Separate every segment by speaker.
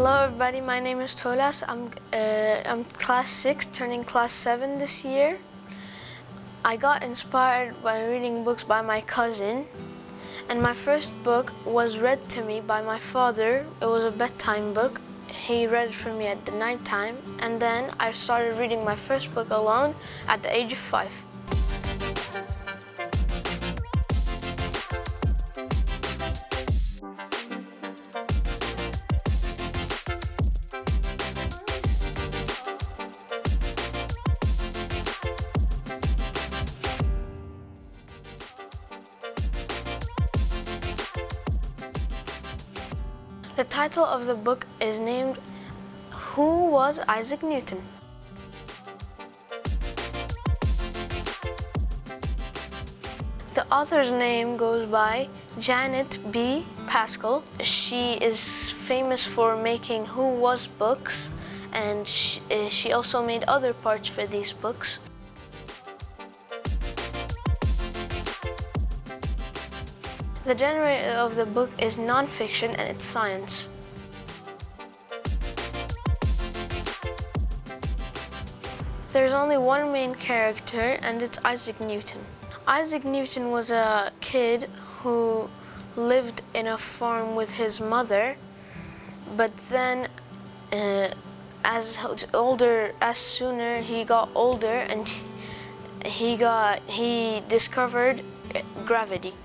Speaker 1: Hello everybody, my name is Tolas. I'm class 6, turning class 7 this year. I got inspired by reading books by my cousin, and my first book was read to me by my father. It was a bedtime book. He read it for me at the night time, and then I started reading my first book alone at the age of 5. The title of the book is named Who Was Isaac Newton? The author's name goes by Janet B. Pascal. She is famous for making Who Was books, and she also made other parts for these books. The genre of the book is non-fiction and it's science. There's only one main character, and it's Isaac Newton. Isaac Newton was a kid who lived in a farm with his mother, but then as sooner he got older and he discovered gravity.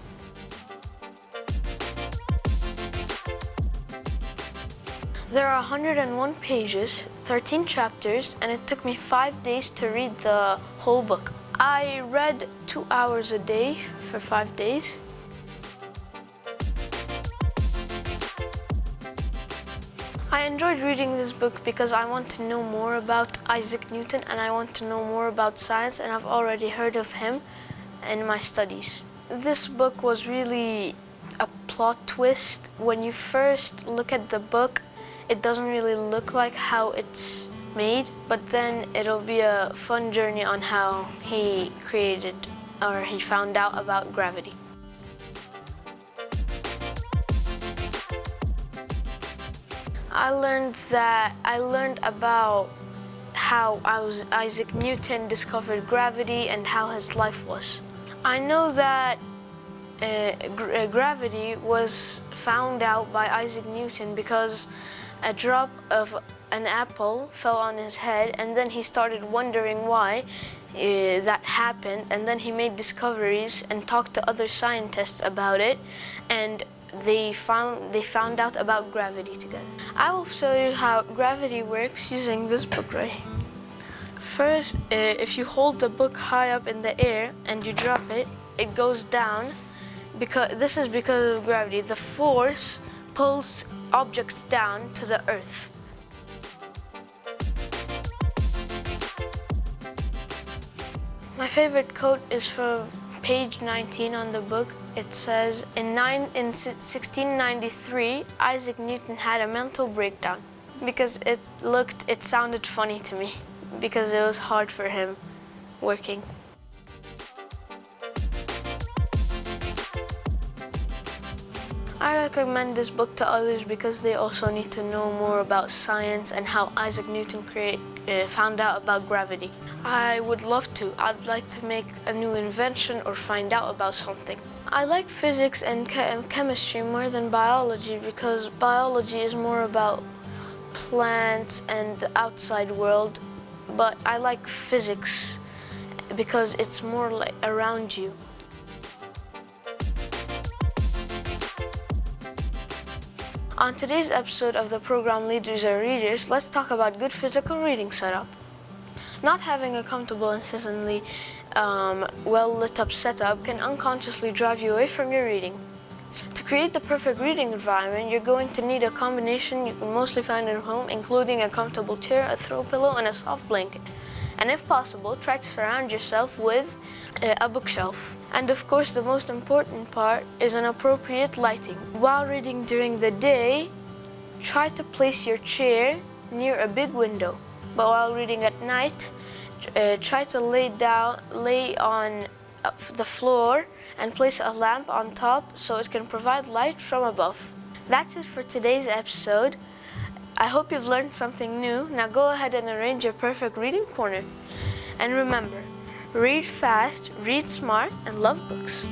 Speaker 1: There are 101 pages, 13 chapters, and it took me 5 days to read the whole book. I read 2 hours a day for 5 days. I enjoyed reading this book because I want to know more about Isaac Newton and I want to know more about science, and I've already heard of him in my studies. This book was really a plot twist. When you first look at the book, it doesn't really look like how it's made, but then it'll be a fun journey on how he created or he found out about gravity. I learned about how Isaac Newton discovered gravity and how his life was. I know that gravity was found out by Isaac Newton because a drop of an apple fell on his head, and then he started wondering why that happened, and then he made discoveries and talked to other scientists about it, and they found out about gravity together. I will show you how gravity works using this book right here. First, if you hold the book high up in the air and you drop it, it goes down. This is because of gravity. The force pulls objects down to the earth. My favorite quote is from page 19 on the book. It says, in 1693, Isaac Newton had a mental breakdown because it sounded funny to me because it was hard for him working. I recommend this book to others because they also need to know more about science and how Isaac Newton found out about gravity. I would love to. I'd like to make a new invention or find out about something. I like physics and chemistry more than biology because biology is more about plants and the outside world, but I like physics because it's more like around you. On today's episode of the program Leaders Are Readers, let's talk about good physical reading setup. Not having a comfortable and consistently well lit up setup can unconsciously drive you away from your reading. To create the perfect reading environment, you're going to need a combination you can mostly find at home, including a comfortable chair, a throw pillow, and a soft blanket. And if possible, try to surround yourself with a bookshelf. And of course, the most important part is an appropriate lighting. While reading during the day, try to place your chair near a big window. But while reading at night, try to lay on the floor and place a lamp on top so it can provide light from above. That's it for today's episode. I hope you've learned something new. Now go ahead and arrange your perfect reading corner. And remember, read fast, read smart, and love books.